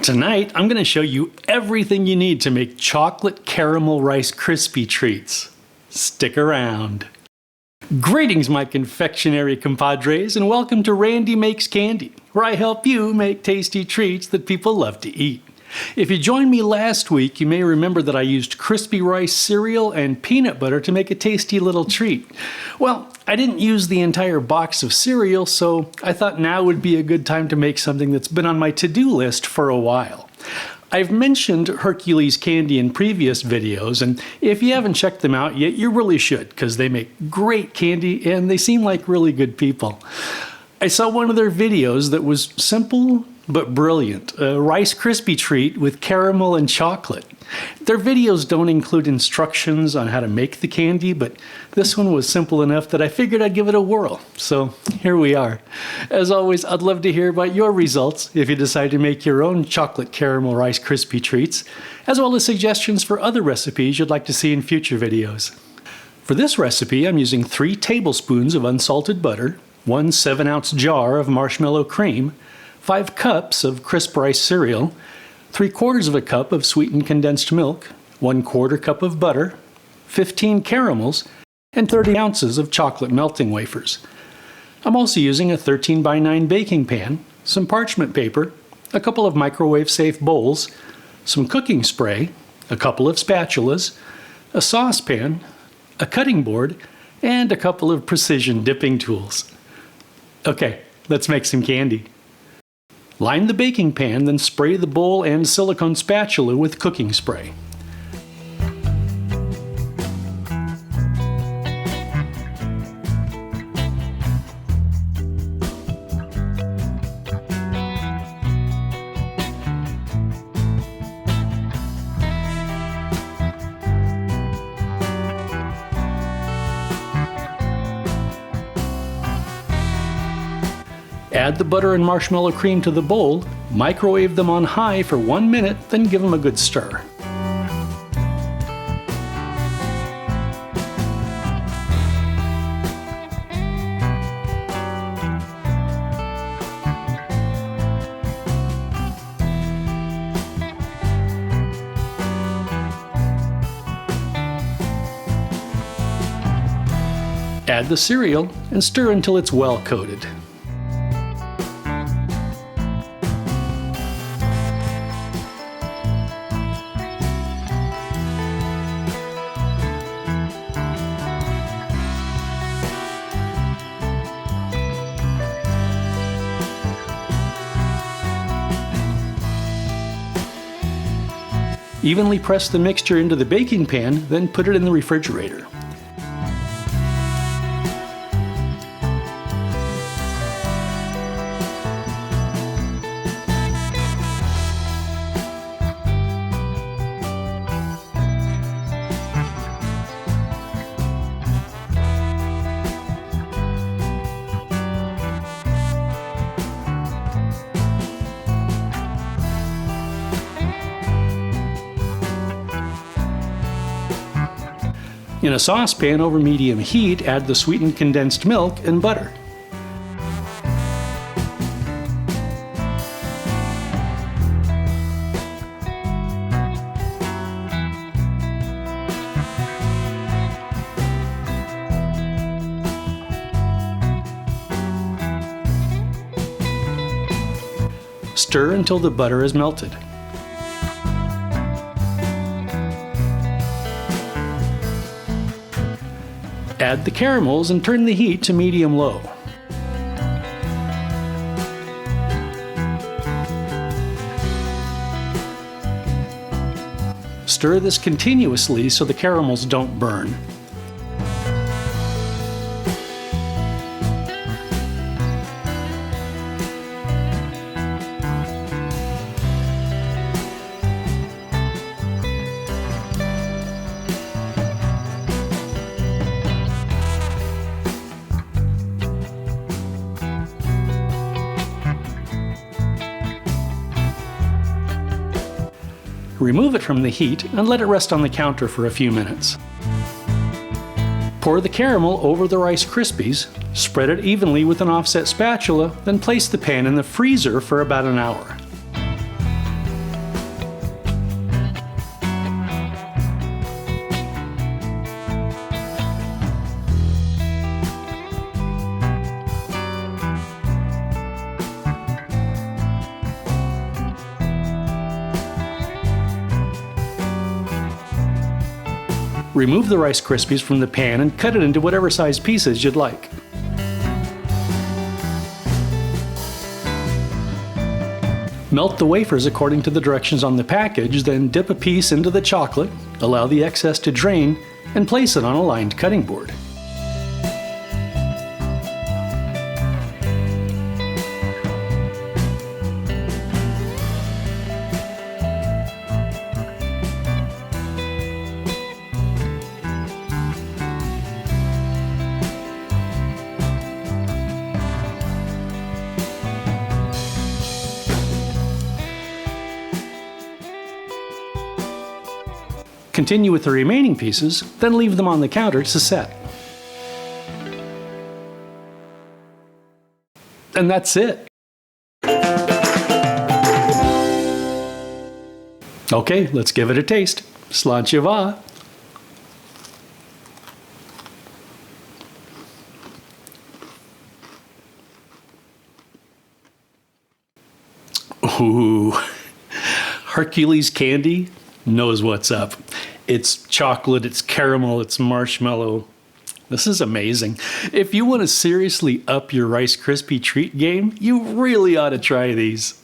Tonight, I'm going to show you everything you need to make chocolate caramel Rice Krispie treats. Stick around. Greetings, my confectionery compadres, and welcome to Randy Makes Candy, where I help you make tasty treats that people love to eat. If you joined me last week, you may remember that I used crispy rice cereal and peanut butter to make a tasty little treat. Well, I didn't use the entire box of cereal, so I thought now would be a good time to make something that's been on my to-do list for a while. I've mentioned Hercules Candy in previous videos, and if you haven't checked them out yet, you really should, because they make great candy and they seem like really good people. I saw one of their videos that was simple but brilliant, a Rice Krispie treat with caramel and chocolate. Their videos don't include instructions on how to make the candy, but this one was simple enough that I figured I'd give it a whirl. So here we are. As always, I'd love to hear about your results if you decide to make your own chocolate caramel Rice Krispie treats, as well as suggestions for other recipes you'd like to see in future videos. For this recipe, I'm using 3 tablespoons of unsalted butter, 1 7-ounce jar of marshmallow cream, 5 cups of crisp rice cereal, 3/4 of a cup of sweetened condensed milk, 1/4 cup of butter, 15 caramels, and 30 ounces of chocolate melting wafers. I'm also using a 13x9 baking pan, some parchment paper, a couple of microwave-safe bowls, some cooking spray, a couple of spatulas, a saucepan, a cutting board, and a couple of precision dipping tools. Okay, let's make some candy. Line the baking pan, then spray the bowl and silicone spatula with cooking spray. Add the butter and marshmallow cream to the bowl, microwave them on high for 1 minute, then give them a good stir. Add the cereal and stir until it's well coated. Evenly press the mixture into the baking pan, then put it in the refrigerator. In a saucepan over medium heat, add the sweetened condensed milk and butter. Stir until the butter is melted. Add the caramels and turn the heat to medium-low. Stir this continuously so the caramels don't burn. Remove it from the heat and let it rest on the counter for a few minutes. Pour the caramel over the Rice Krispies, spread it evenly with an offset spatula, then place the pan in the freezer for about an hour. Remove the Rice Krispies from the pan and cut it into whatever size pieces you'd like. Melt the wafers according to the directions on the package, then dip a piece into the chocolate, allow the excess to drain, and place it on a lined cutting board. Continue with the remaining pieces, then leave them on the counter to set. And that's it. Okay, let's give it a taste. Sláinte mhath. Ooh, Hercules candy knows what's up. It's chocolate, it's caramel, it's marshmallow. This is amazing. If you want to seriously up your Rice Krispie treat game, you really ought to try these.